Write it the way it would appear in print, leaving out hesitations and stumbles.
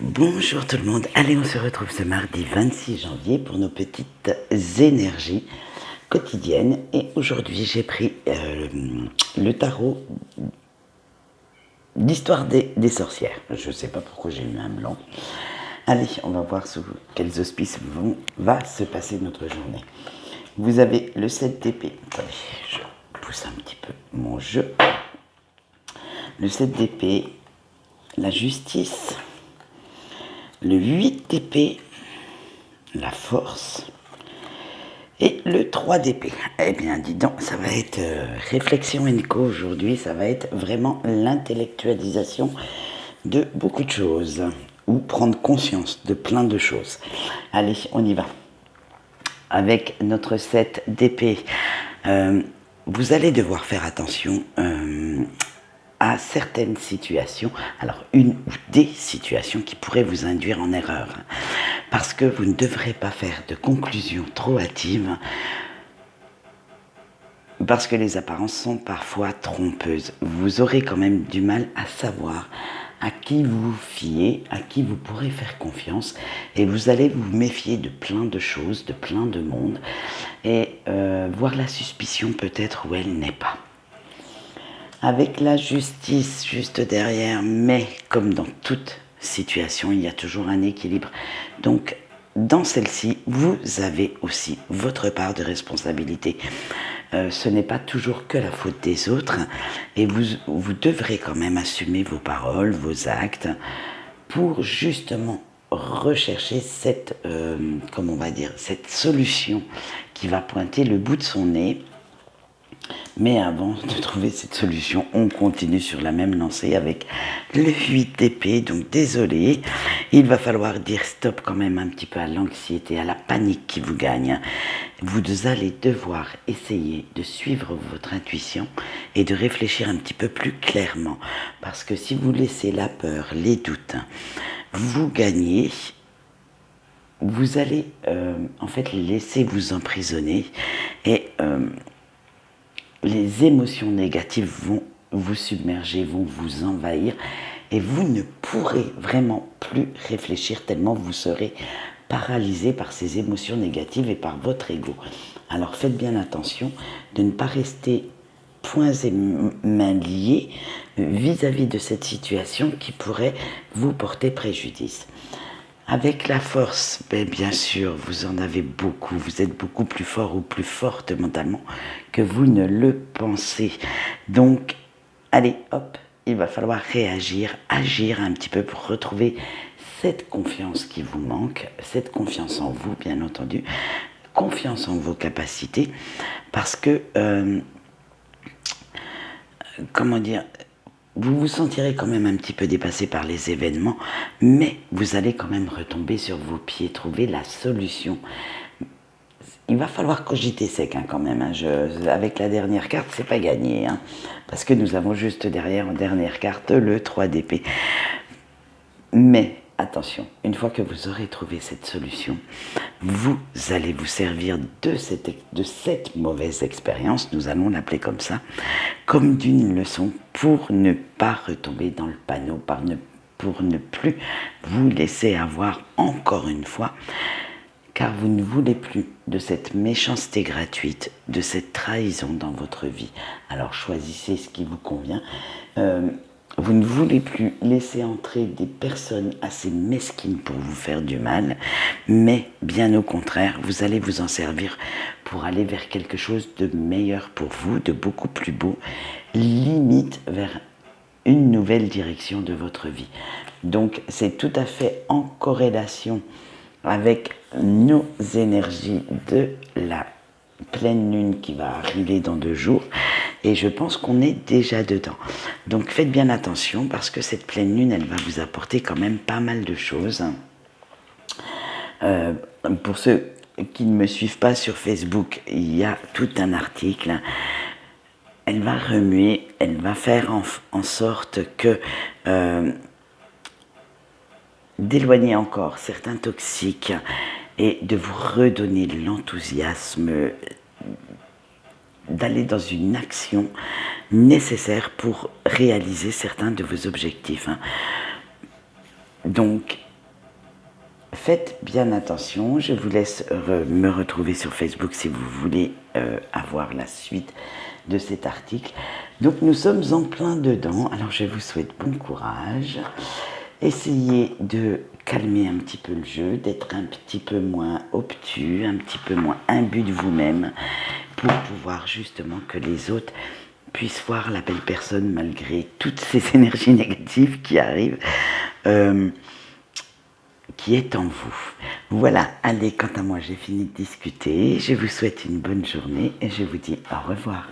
Bonjour tout le monde, allez on se retrouve ce mardi 26 janvier pour nos petites énergies quotidiennes et aujourd'hui j'ai pris le tarot d'histoire des sorcières. Je ne sais pas pourquoi j'ai eu un blanc. Allez, on va voir sous quels auspices va se passer notre journée. Vous avez le 7 d'épée. Attendez, je pousse un petit peu mon jeu. Le 7 d'épée, la justice, le 8 d'épée, la force et le 3 d'épée. Eh bien, dis donc, ça va être réflexion co aujourd'hui, ça va être vraiment l'intellectualisation de beaucoup de choses ou prendre conscience de plein de choses. Allez, on y va. Avec notre 7 d'épée, vous allez devoir faire attention à certaines situations, alors une ou des situations qui pourraient vous induire en erreur, parce que vous ne devrez pas faire de conclusions trop hâtives, parce que les apparences sont parfois trompeuses. Vous aurez quand même du mal à savoir à qui vous fiez, à qui vous pourrez faire confiance, et vous allez vous méfier de plein de choses, de plein de monde, et voir la suspicion peut-être où elle n'est pas. Avec la justice juste derrière, mais comme dans toute situation, il y a toujours un équilibre. Donc, dans celle-ci, vous avez aussi votre part de responsabilité. Ce n'est pas toujours que la faute des autres, et vous devrez quand même assumer vos paroles, vos actes, pour justement rechercher cette, comment on va dire, cette solution qui va pointer le bout de son nez. Mais avant de trouver cette solution, on continue sur la même lancée avec le 8 d'épée. Donc désolé, il va falloir dire stop quand même un petit peu à l'anxiété, à la panique qui vous gagne. Vous allez devoir essayer de suivre votre intuition et de réfléchir un petit peu plus clairement. Parce que si vous laissez la peur, les doutes, vous gagnez, vous allez en fait laisser vous emprisonner et les émotions négatives vont vous submerger, vont vous envahir et vous ne pourrez vraiment plus réfléchir tellement vous serez paralysé par ces émotions négatives et par votre ego. Alors faites bien attention de ne pas rester poings et mains liés vis-à-vis de cette situation qui pourrait vous porter préjudice. Avec la force, bien sûr, vous en avez beaucoup. Vous êtes beaucoup plus fort ou plus forte mentalement que vous ne le pensez. Donc, allez, hop, il va falloir réagir, agir un petit peu pour retrouver cette confiance qui vous manque, cette confiance en vous, bien entendu, confiance en vos capacités, parce que, comment dire, vous vous sentirez quand même un petit peu dépassé par les événements, mais vous allez quand même retomber sur vos pieds, trouver la solution. Il va falloir cogiter sec quand même. Avec la dernière carte, c'est pas gagné. Parce que nous avons juste derrière, en dernière carte, le 3 d'épée. Mais attention, une fois que vous aurez trouvé cette solution, vous allez vous servir de cette mauvaise expérience, nous allons l'appeler comme ça, comme d'une leçon pour ne pas retomber dans le panneau, pour ne plus vous laisser avoir encore une fois, car vous ne voulez plus de cette méchanceté gratuite, de cette trahison dans votre vie. Alors choisissez ce qui vous convient. Vous ne voulez plus laisser entrer des personnes assez mesquines pour vous faire du mal, mais bien au contraire, vous allez vous en servir pour aller vers quelque chose de meilleur pour vous, de beaucoup plus beau, limite vers une nouvelle direction de votre vie. Donc c'est tout à fait en corrélation avec nos énergies de la pleine lune qui va arriver dans 2 jours et je pense qu'on est déjà dedans. Donc faites bien attention parce que cette pleine lune, elle va vous apporter quand même pas mal de choses. Pour ceux qui ne me suivent pas sur Facebook, il y a tout un article. Elle va remuer, elle va faire en sorte que d'éloigner encore certains toxiques et de vous redonner l'enthousiasme d'aller dans une action nécessaire pour réaliser certains de vos objectifs. Donc, faites bien attention. Je vous laisse me retrouver sur Facebook si vous voulez avoir la suite de cet article. Donc nous sommes en plein dedans. Alors je vous souhaite bon courage. Essayez de calmer un petit peu le jeu, d'être un petit peu moins obtus, un petit peu moins imbu de vous-même, pour pouvoir justement que les autres puissent voir la belle personne malgré toutes ces énergies négatives qui arrivent, qui est en vous. Voilà, allez, quant à moi, j'ai fini de discuter. Je vous souhaite une bonne journée et je vous dis au revoir.